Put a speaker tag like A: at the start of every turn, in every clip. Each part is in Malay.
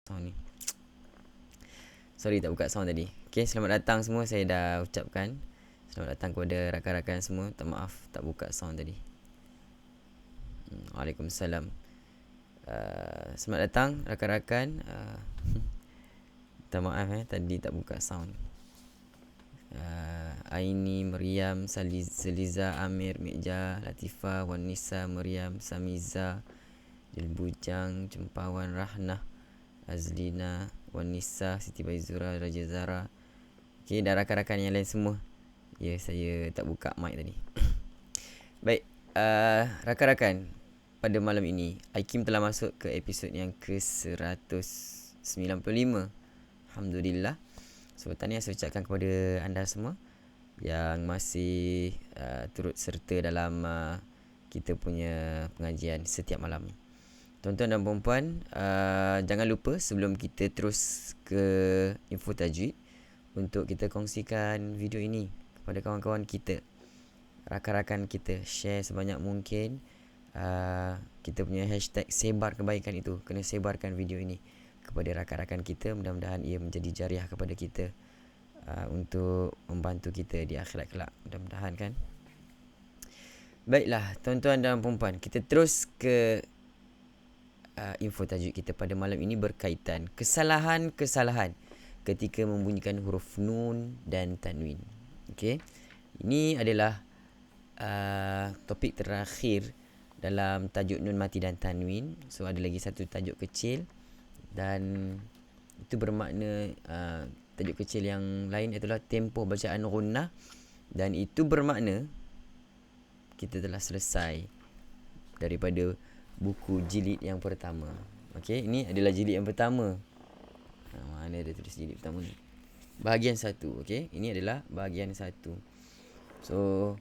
A: Sound ni. Sorry tak buka sound tadi. Okay, selamat datang semua. Saya dah ucapkan selamat datang kepada rakan-rakan semua. Tak maaf tak buka sound tadi. Waalaikumsalam. Selamat datang rakan-rakan. Tak maaf tadi tak buka sound. Aini, Meriam, Seliza, Amir, Mikja, Latifah, Wanisa, Meriam, Samiza, Dilbujang, Jempawan, Rahnah, Azlina, Wanisa, Siti Baizura, Raja Zara. Okay, dan rakan-rakan yang lain semua. Ya, saya tak buka mic tadi. Baik, rakan-rakan, pada malam ini Aikim telah masuk ke episod yang ke-195. Alhamdulillah. So, tahniah saya ucapkan kepada anda semua yang masih turut serta dalam kita punya pengajian setiap malam. Tuan-tuan dan puan-puan, jangan lupa sebelum kita terus ke info tajwid, untuk kita kongsikan video ini kepada kawan-kawan kita, rakan-rakan kita. Share sebanyak mungkin. Kita punya hashtag sebar kebaikan itu. Kena sebarkan video ini kepada rakan-rakan kita. Mudah-mudahan ia menjadi jariah kepada kita untuk membantu kita di akhirat kelak, mudah-mudahan kan. Baiklah tuan-tuan dan puan-puan, kita terus ke info tajuk kita pada malam ini berkaitan kesalahan-kesalahan ketika membunyikan huruf nun dan tanwin. Okey. Ini adalah topik terakhir dalam tajuk nun mati dan tanwin. So ada lagi satu tajuk kecil dan itu bermakna tajuk kecil yang lain itulah tempoh bacaan gunnah, dan itu bermakna kita telah selesai daripada buku jilid yang pertama. Okey, ini adalah jilid yang pertama. Mana ada tulis jilid pertama ni? Bahagian 1, okey. Ini adalah bahagian 1. So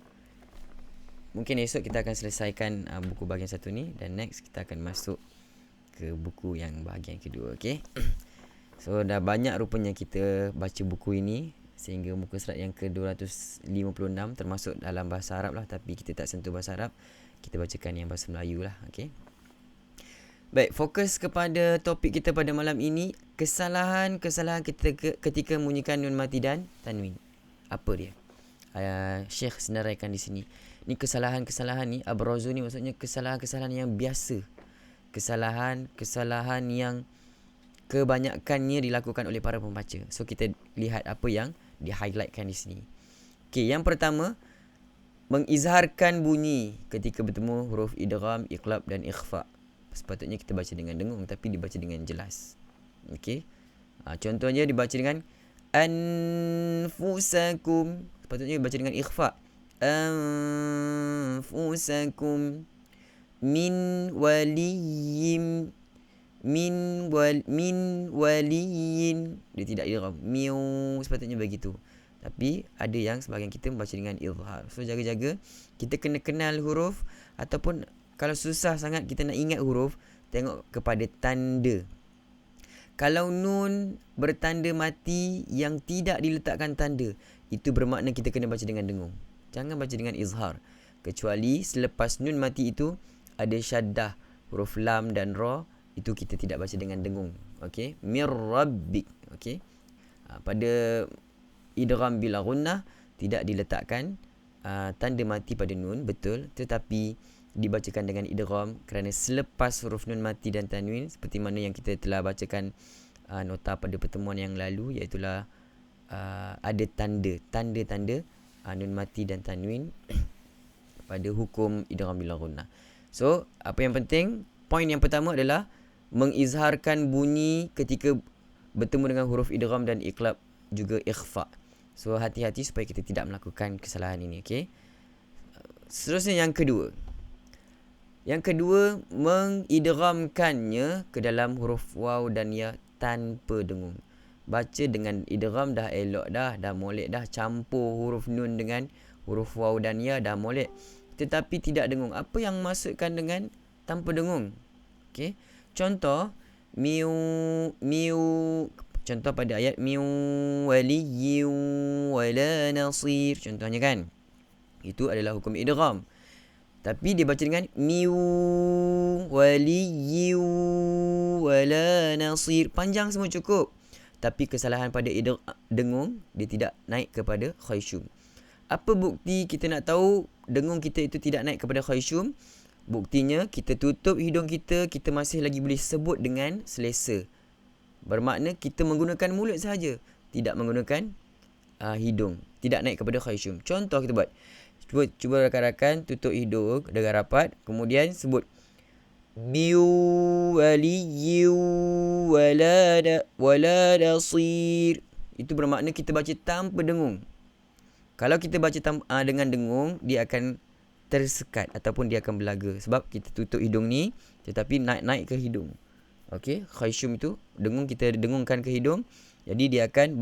A: mungkin esok kita akan selesaikan buku bahagian 1 ni, dan next kita akan masuk ke buku yang bahagian kedua, okey. So dah banyak rupanya kita baca buku ini sehingga muka surat yang ke-256 termasuk dalam bahasa Arab lah, tapi kita tak sentuh bahasa Arab. Kita bacakan yang bahasa Melayu lah, okey. Baik, fokus kepada topik kita pada malam ini, kesalahan-kesalahan ketika membunyikan nun mati dan tanwin. Apa dia? Syekh senaraikan di sini. Ni kesalahan-kesalahan ni, abrazu ni maksudnya kesalahan-kesalahan yang biasa. Kesalahan-kesalahan yang kebanyakannya dilakukan oleh para pembaca. So kita lihat apa yang di-highlightkan di sini. Okey, yang pertama, mengizharkan bunyi ketika bertemu huruf idgham, iqlab dan ikhfa. Sepatutnya kita baca dengan dengung tapi dibaca dengan jelas. Okey. Contohnya dibaca dengan anfusakum. Sepatutnya dibaca dengan ikhfa. Anfusakum min waliyyin min waliyin. Dia tidak idgham. Miu, sepatutnya begitu. Tapi ada yang sebahagian kita membaca dengan izhar. So jaga-jaga, kita kena kenal huruf, ataupun kalau susah sangat kita nak ingat huruf, tengok kepada tanda. Kalau nun bertanda mati yang tidak diletakkan tanda, itu bermakna kita kena baca dengan dengung. Jangan baca dengan izhar. Kecuali selepas nun mati itu ada syaddah, huruf lam dan ra, itu kita tidak baca dengan dengung. Okey, mir rabbik. Okey. Pada idgham bila gunnah tidak diletakkan tanda mati pada nun, betul, tetapi dibacakan dengan idgham kerana selepas huruf nun mati dan tanwin, seperti mana yang kita telah bacakan nota pada pertemuan yang lalu, iaitu ada tanda-tanda nun mati dan tanwin pada hukum idgham bila gunnah. So apa yang penting, poin yang pertama adalah mengizharkan bunyi ketika bertemu dengan huruf idgham dan iqlab, juga ikhfa. So hati-hati supaya kita tidak melakukan kesalahan ini, okey. Seterusnya yang kedua, mengidghamkannya ke dalam huruf waw dan ya tanpa dengung. Baca dengan idgham dah elok dah molek dah, campur huruf nun dengan huruf waw dan ya dah molek, tetapi tidak dengung. Apa yang maksudkan dengan tanpa dengung? Okey. Contoh contoh pada ayat miu waliyyin wala nasir, contohnya kan. Itu adalah hukum idgham. Tapi dia baca dengan miu waliyyin wala nasir. Panjang semua cukup. Tapi kesalahan pada dengung, dia tidak naik kepada khayshum. Apa bukti kita nak tahu dengung kita itu tidak naik kepada khayshum? Buktinya kita tutup hidung kita masih lagi boleh sebut dengan selesa. Bermakna kita menggunakan mulut sahaja, tidak menggunakan hidung. Tidak naik kepada khayshum. Contoh kita buat. Cuba rakan-rakan tutup hidung dengan rapat, kemudian sebut biu waliyyu wala nasir. Itu bermakna kita baca tanpa dengung. Kalau kita baca dengan dengung, dia akan tersekat ataupun dia akan belaga, sebab kita tutup hidung ni tetapi naik ke hidung. Okey, khayshum itu dengung, kita dengungkan ke hidung, jadi dia akan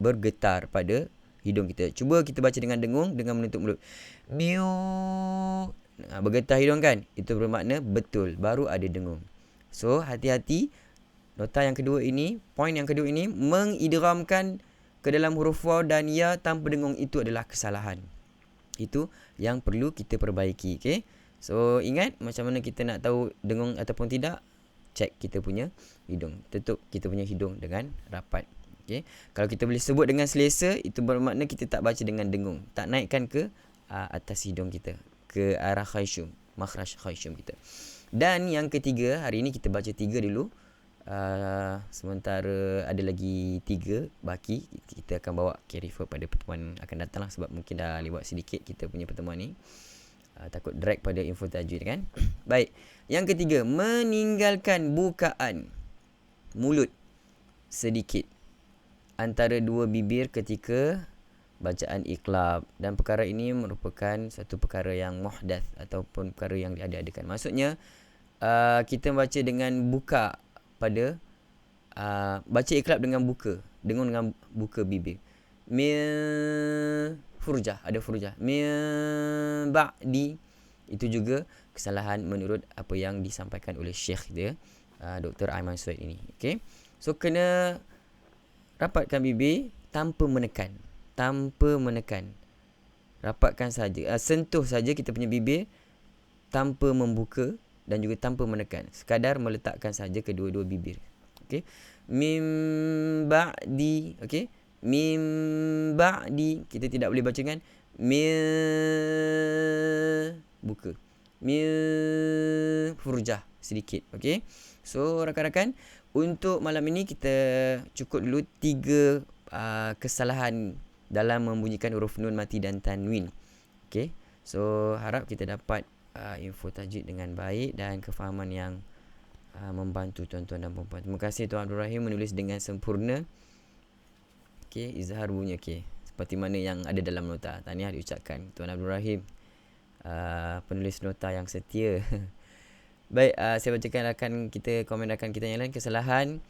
A: bergetar pada hidung kita. Cuba kita baca dengan dengung dengan menutup mulut. Miu. Bergetar hidung kan? Itu bermakna betul, baru ada dengung. So hati-hati, nota yang kedua ini, poin yang kedua ini, mengidghamkan ke dalam huruf waw dan ya tanpa dengung, itu adalah kesalahan. Itu yang perlu kita perbaiki, okey? So ingat macam mana kita nak tahu dengung ataupun tidak? Cek kita punya hidung. Tutup kita punya hidung dengan rapat. Okay. Kalau kita boleh sebut dengan selesa, itu bermakna kita tak baca dengan dengung, tak naikkan ke atas hidung kita, ke arah khayshum, makhraj khayshum kita. Dan yang ketiga, hari ini kita baca 3 dulu. Sementara ada lagi 3 baki, kita akan bawa carry forward pada pertemuan akan datang lah, sebab mungkin dah lewat sedikit kita punya pertemuan ni. Takut drag pada info tajwid kan. Baik, yang ketiga, meninggalkan bukaan mulut sedikit antara dua bibir ketika bacaan iqlab. Dan perkara ini merupakan satu perkara yang muhdath ataupun perkara yang diada-adakan. Maksudnya kita baca dengan buka pada baca iqlab dengan buka, dengan buka bibir. Furjah, ada furjah. Ba'di, itu juga kesalahan menurut apa yang disampaikan oleh Syekh dia, Dr. Aiman Suhaid ini. Okay? So kena rapatkan bibir tanpa menekan. Rapatkan saja, sentuh saja kita punya bibir tanpa membuka dan juga tanpa menekan. Sekadar meletakkan saja kedua-dua bibir. Okey. Mim ba'di, okey. Mim ba'di, kita tidak boleh baca dengan buka. Furjah sedikit, okey. So rakan-rakan, untuk malam ini kita cukup dulu 3 kesalahan dalam membunyikan huruf nun mati dan tanwin. Okey. So harap kita dapat info tajwid dengan baik dan kefahaman yang membantu tuan-tuan dan puan-puan. Terima kasih Tuan Abdul Rahim menulis dengan sempurna. Okey, izhar bunyi okey. Seperti mana yang ada dalam nota. Tahniah diucapkan Tuan Abdul Rahim, penulis nota yang setia. Baik, saya bacakan rakan kita, komen rakan kita yang lain. Kesalahan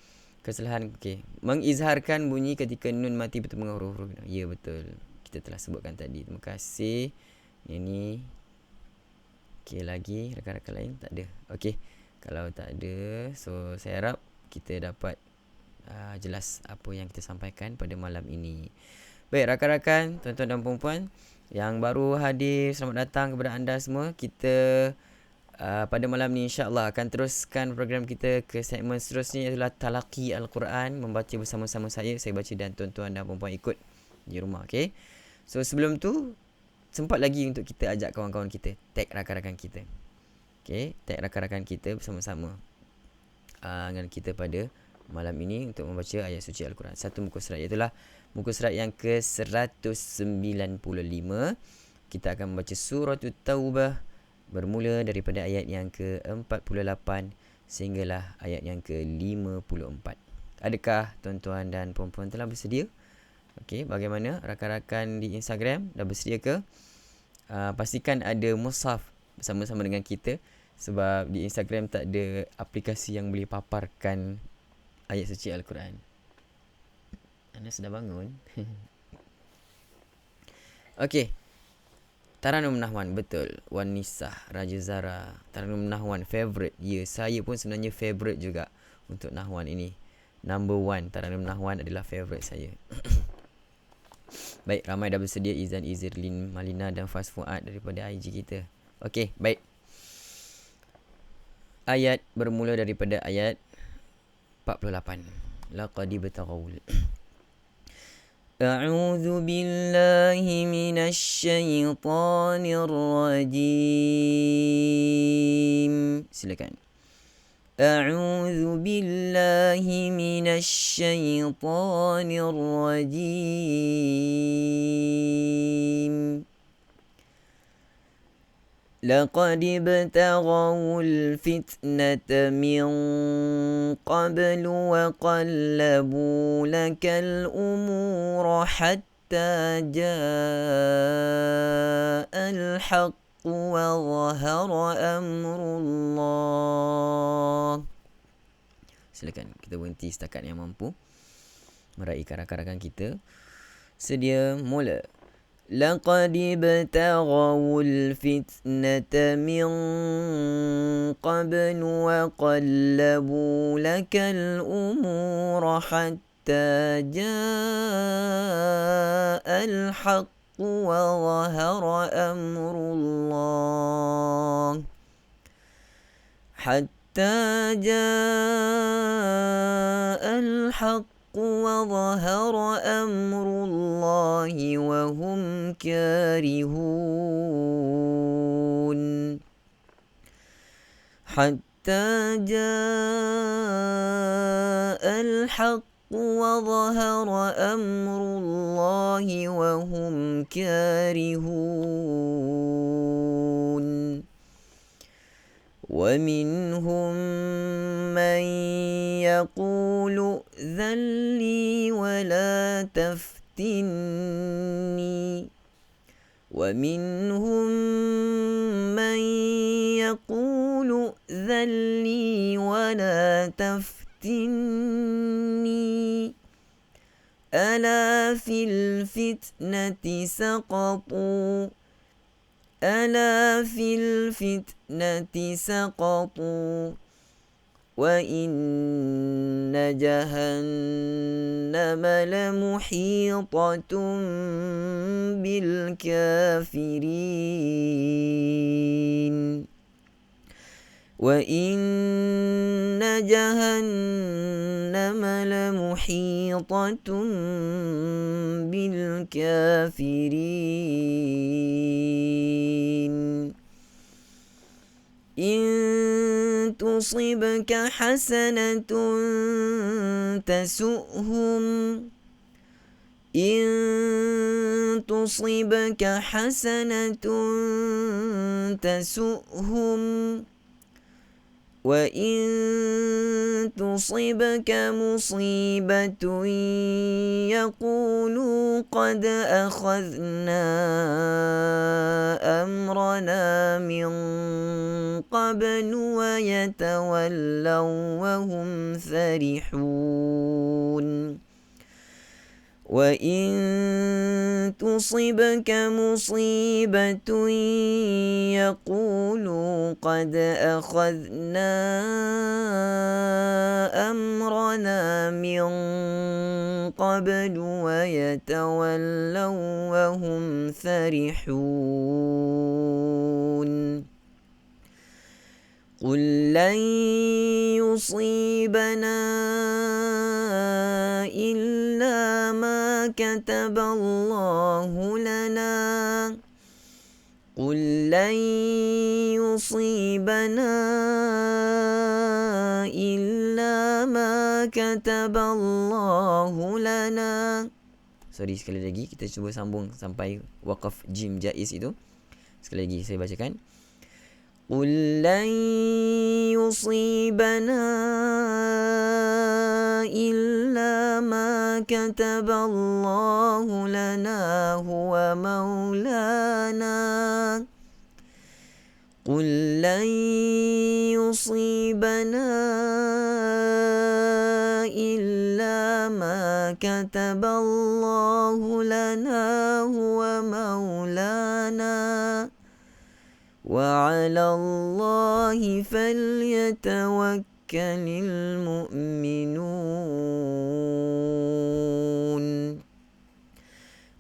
A: okey. Mengizharkan bunyi ketika nun mati bertemu dengan huruf-huruf. Ya, betul. Kita telah sebutkan tadi. Terima kasih. Ini okey, lagi rakan-rakan lain tak ada. Okey. Kalau tak ada, so saya harap kita dapat jelas apa yang kita sampaikan pada malam ini. Baik, rakan-rakan, tuan-tuan dan puan-puan yang baru hadir, selamat datang kepada anda semua. Kita pada malam ni insya-Allah akan teruskan program kita ke segmen seterusnya, iaitu Talaqi Al-Quran, membaca bersama-sama saya baca dan tuan-tuan dan puan-puan ikut di rumah. Okey. So sebelum tu sempat lagi untuk kita ajak kawan-kawan kita, tag rakan-rakan kita. Okey, tag rakan-rakan kita bersama-sama dengan kita pada malam ini untuk membaca ayat suci Al-Quran. Satu muka surat, iaitu muka surat yang ke-195. Kita akan membaca surah Taubah bermula daripada ayat yang ke-48 sehinggalah ayat yang ke-54. Adakah tuan-tuan dan puan-puan telah bersedia? Okey, bagaimana rakan-rakan di Instagram, dah bersedia ke? Pastikan ada mushaf bersama-sama dengan kita, sebab di Instagram tak ada aplikasi yang boleh paparkan ayat suci Al-Quran. Anda sudah bangun? Okey. Taranum Nahwan, betul. Wan Nisah, Raja Zara. Taranum Nahwan, favorite. Ya, saya pun sebenarnya favorite juga untuk Nahwan ini. Number 1, Taranum Nahwan adalah favorite saya. Baik, ramai dah bersedia. Izan, Izirlin, Malina dan Fas Fuad daripada IG kita. Okey, baik. Ayat bermula daripada ayat 48. Laqad ibtaghul. A'udzu billahi minasy syaithanir rajim. Silakan. A'udzu billahi minasy syaithanir rajim. لقد ابتغوا الفتنة من قبل وقلبوا لك الأمور حتى جاء الحق وظهر أمر الله. Silakan kita berhenti setakat yang mampu meraihkan rakan-rakan kita. Sedia, mula. لقد ابتغوا الفتنة من قبل وقلبوا لك الأمور حتى جاء الحق وظهر أمر الله حتى جاء الحق وظهر أمر الله وهم كارهون حتى جاء الحق وظهر أمر الله وهم كارهون ومنهم من يقول ائذن لي ولا تفتني ومنهم من يقول ائذن لي ولا تفتني ألا في الفتنة سقطوا وإن جهنم لمحيطة بالكافرين وإن جهنم لمحيطة بالكافرين إن تصبك حسنة تسؤهم وإن تصبك مصيبة يقولوا قد أخذنا أمرنا من قبل ويتولوا وهم فرحون وإن تصبك مصيبة يقولوا قد أخذنا أمرنا من قبل ويتولوا وهم فرحون قل لن يصيبنا إلا ما كتب الله لنا Sorry, sekali lagi kita cuba sambung sampai waqaf jim jaiz itu. Sekali lagi saya bacakan. قل لن يصيبنا إلا ما كتب الله لنا هو مولانا قل لن يصيبنا إلا ما كتب الله لنا هو مولانا وعلى الله فليتوكل المؤمنون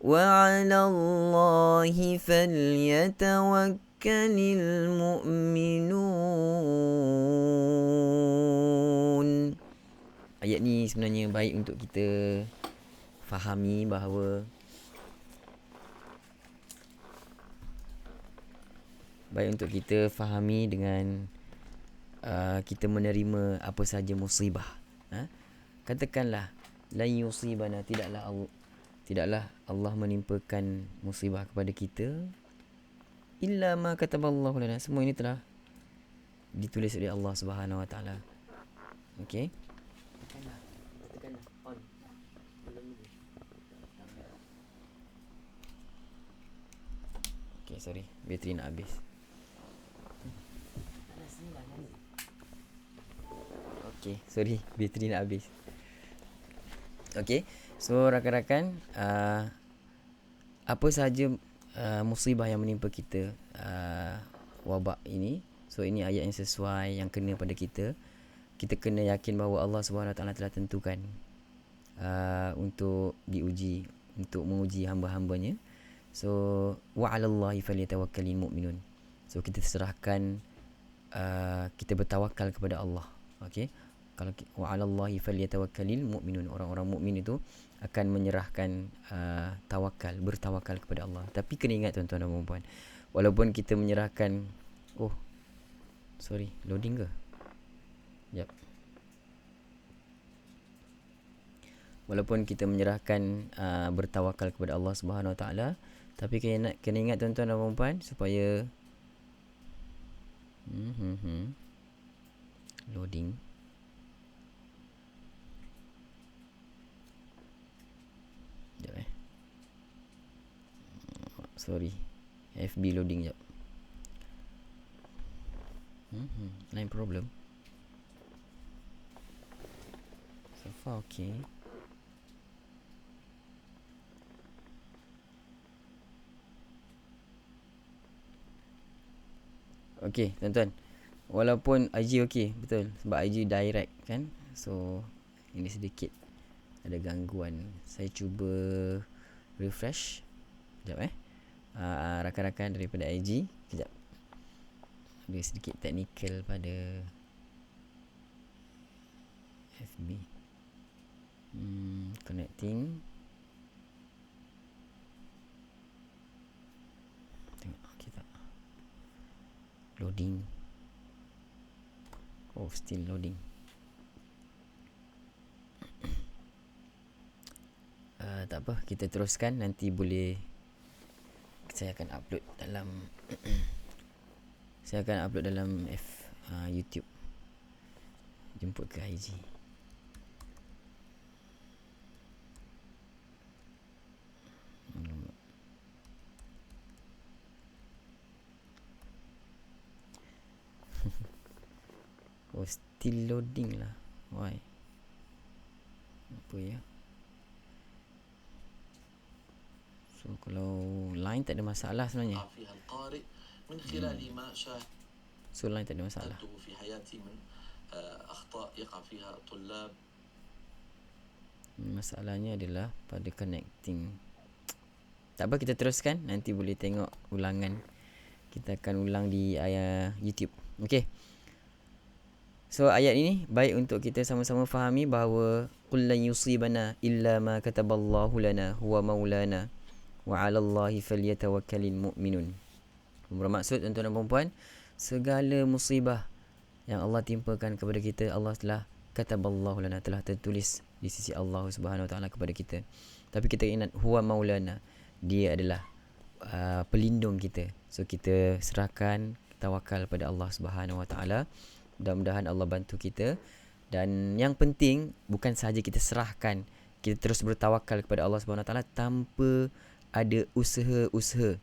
A: وعلى الله فليتوكل المؤمنون. Ayat ni sebenarnya baik untuk kita fahami bahawa dengan kita menerima apa saja musibah. Katakanlah lan yusibana, tidaklah Allah menimpakan musibah kepada kita illa ma kataballahu lana, semua ini telah ditulis oleh Allah Subhanahu Wa Taala. Okey. Tekanlah on. Okey, sorry, bateri nak habis. Okay, sorry, bateri nak habis. Okay, so rakan-rakan, apa sahaja musibah yang menimpa kita, wabak ini, so ini ayat yang sesuai, yang kena pada kita. Kita kena yakin bahawa Allah SWT telah tentukan untuk diuji, untuk menguji hamba-hambanya. So wa'alallahi falyatawakkalul mu'minun. So kita serahkan, kita bertawakal kepada Allah. Okay, kalau wa 'alallahi falyatawakkalul mu'minun, orang-orang mukmin itu akan menyerahkan bertawakal kepada Allah. Tapi kena ingat tuan-tuan dan puan-puan, walaupun kita menyerahkan loading ke? Jap. Walaupun kita menyerahkan bertawakal kepada Allah Subhanahu Wa Taala, tapi kena ingat tuan-tuan dan puan-puan supaya loading. Jap sorry, FB loading jap. Line problem. So far okay. Okay tuan-tuan, walaupun IG okay, betul, sebab IG direct kan, so ini sedikit ada gangguan. Saya cuba refresh sekejap rakan-rakan daripada IG, sekejap, ada sedikit technical pada FB. Connecting. Tengok okay tak, loading. Still loading. Tak apa, kita teruskan. Nanti boleh, saya akan upload dalam saya akan upload dalam YouTube. Jemput ke IG. Still loading lah. Why? Apa ya? So kalau line tak ada masalah sebenarnya. So line tak ada masalah. Masalahnya adalah pada connecting. Tak apa, kita teruskan. Nanti boleh tengok ulangan. Kita akan ulang di YouTube. Okay. So ayat ini baik untuk kita sama-sama fahami bahawa qul lan yusibana illa ma kataballahu lana huwa maulana wa 'alallahi falyatawakkalul mu'minun. Bermaksud tuan-tuan dan puan-puan, segala musibah yang Allah timpakan kepada kita, Allah telah kataballahu lana, telah tertulis di sisi Allah Subhanahu Wa Taala kepada kita. Tapi kita ingat huwa maulana, dia adalah pelindung kita. So kita serahkan tawakal pada Allah Subhanahu Wa Taala. Mudah-mudahan Allah bantu kita. Dan yang penting bukan sahaja kita serahkan, kita terus bertawakal kepada Allah Subhanahu Wa Taala tanpa ada usaha-usaha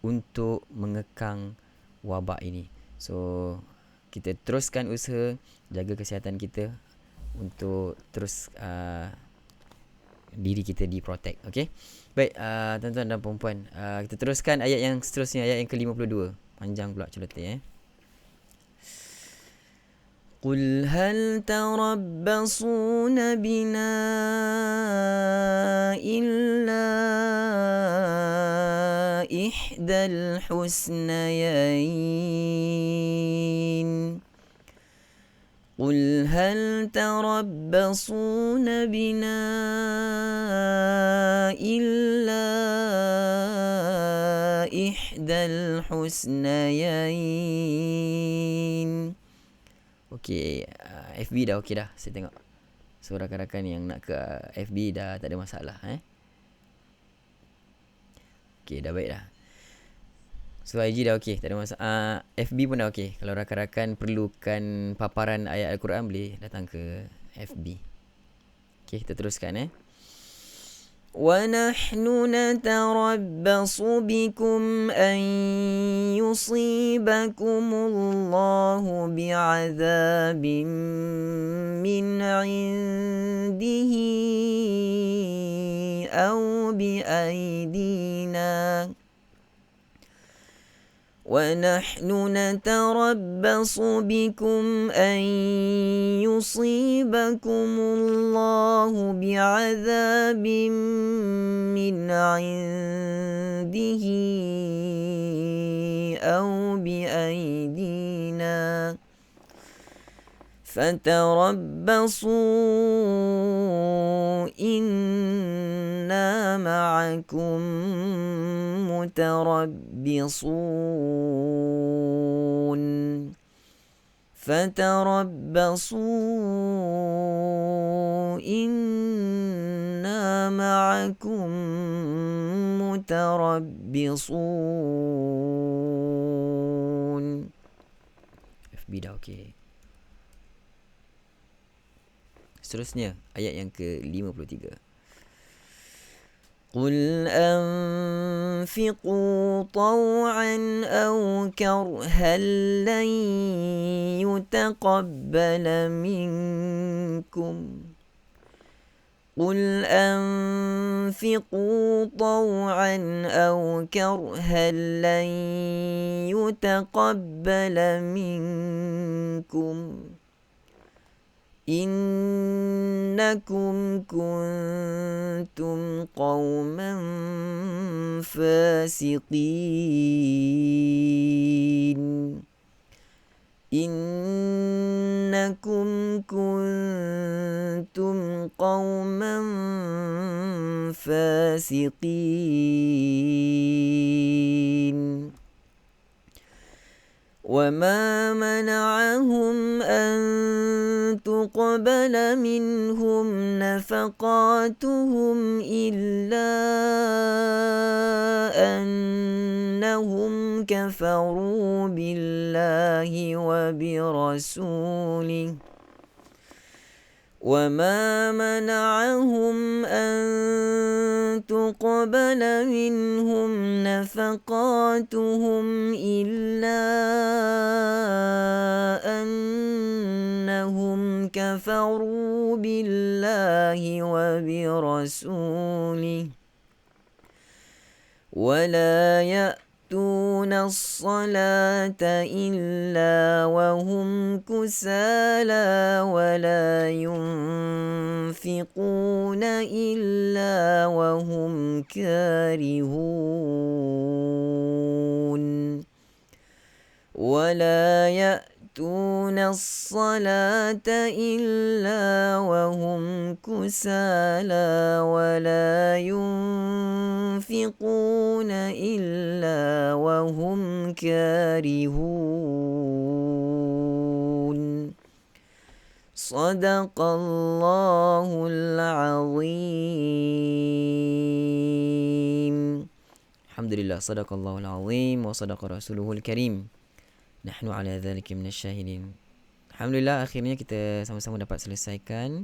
A: untuk mengekang wabak ini. So kita teruskan usaha, jaga kesihatan kita untuk terus diri kita diprotect. Okay. Baik tuan-tuan dan puan-puan, kita teruskan ayat yang seterusnya, ayat yang ke-52. Panjang pula celoteh قل هل تربصون بنا إلا إحدى الحسنيين قل هل تربصون بنا إلا إحدى الحسنيين. Okay, FB dah okay dah, saya tengok. So rakan-rakan yang nak ke FB dah tak ada masalah Okay, dah baik dah. So IG dah okay, tak ada masalah. FB pun dah okay. Kalau rakan-rakan perlukan paparan ayat Al-Quran, boleh datang ke FB. Okay, kita teruskan وَنَحْنُ نَتَرَبَّصُ بِكُمْ أَنْ يُصِيبَكُمُ اللَّهُ بِعَذَابٍ مِّنْ عِنْدِهِ أَوْ بِأَيْدِينَا وَنَحْنُ نَتَرَبَّصُ بِكُمْ أَنْ يُصِيبَكُمُ اللَّهُ بِعَذَابٍ مِّنْ عِنْدِهِ أَوْ بِأَيْدِينَا فتربصوا إنا معكم متربصون فتربصوا إنا معكم متربصون. FB dah okey. Seterusnya ayat yang ke-53. قل أنفقوا طوعا أو كرها لن يتقبل منكم قل أنفقوا طوعا أو كرها لن يتقبل منكم إنكم كنتم قوما فاسقين إنكم كنتم قوما فاسقين وما منعهم أن تقبل منهم نفقاتهم إلا أنهم كفروا بالله وبرسوله وما منعهم أن تقبل منهم نفقاتهم إلا أنهم كفروا بالله وبرسوله ولا يأتون الصلاة إلا وهم كسالى ولا ينفقون إلا وهم كارهون ولا يأتون الصلاة إلا وهم كسالى ولا ينفقون إلا وهم كارهون صدق الله العظيم. Alhamdulillah, sadaqallahul azim wa sadaqa rasuluhul karim. Nahnu ala dhalika minasyahidin. Alhamdulillah, akhirnya kita sama-sama dapat selesaikan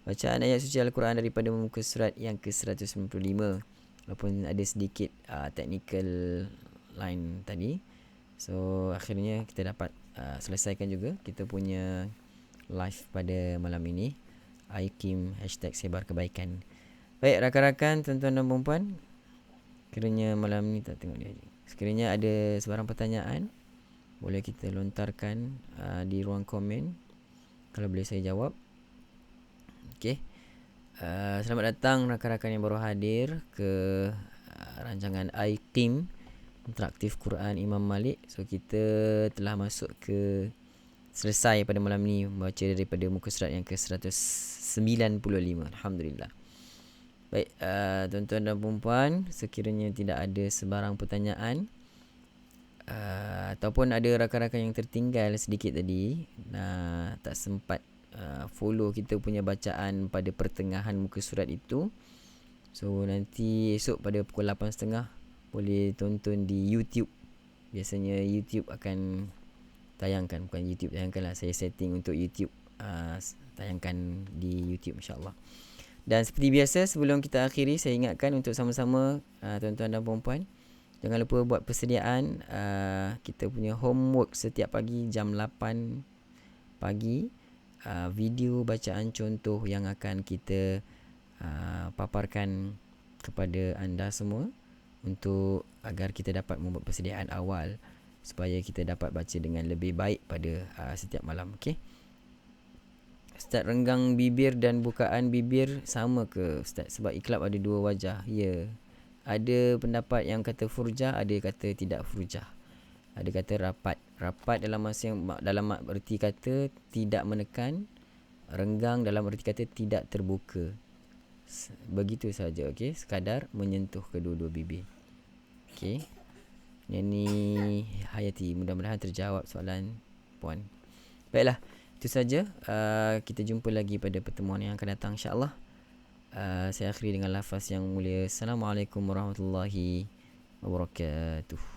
A: bacaan ayat suci Al-Quran daripada muka surat yang ke-195. Walaupun ada sedikit technical line tadi. So akhirnya kita dapat selesaikan juga kita punya live pada malam ini. Aikim #sebarkebaikan. Baik rakan-rakan, tuan-tuan dan puan-puan, kiranya malam ni tak tengok dia je. Sekiranya ada sebarang pertanyaan, boleh kita lontarkan di ruang komen. Kalau boleh saya jawab. Okey. Selamat datang rakan-rakan yang baru hadir ke rancangan Aikim Interaktif Quran Imam Malik. So kita telah masuk ke selesai pada malam ni membaca daripada muka surat yang ke-195. Alhamdulillah. Baik, tuan-tuan dan puan-puan, sekiranya tidak ada sebarang pertanyaan ataupun ada rakan-rakan yang tertinggal sedikit tadi, tak sempat follow kita punya bacaan pada pertengahan muka surat itu, so nanti esok pada pukul 8.30 boleh tonton di YouTube. Biasanya YouTube akan tayangkan, bukan YouTube tayangkan lah, saya setting untuk YouTube tayangkan di YouTube insyaAllah. Dan seperti biasa, sebelum kita akhiri, saya ingatkan untuk sama-sama tuan-tuan dan puan-puan, jangan lupa buat persediaan kita punya homework setiap pagi jam 8 pagi. Video bacaan contoh yang akan kita paparkan kepada anda semua untuk agar kita dapat membuat persediaan awal supaya kita dapat baca dengan lebih baik pada setiap malam. Okey. Ustaz, renggang bibir dan bukaan bibir sama ke Ustaz? Sebab iklab ada dua wajah. Ya. Ada pendapat yang kata furjah, ada kata tidak furjah. Ada kata rapat. Rapat dalam masa yang dalam erti kata tidak menekan, renggang dalam erti kata tidak terbuka. Begitu saja, okey. Sekadar menyentuh kedua-dua bibir. Okey. Ini Hayati, mudah-mudahan terjawab soalan puan. Baiklah, itu saja. Kita jumpa lagi pada pertemuan yang akan datang, insya-Allah. Saya akhiri dengan lafaz yang mulia. Assalamualaikum warahmatullahi wabarakatuh.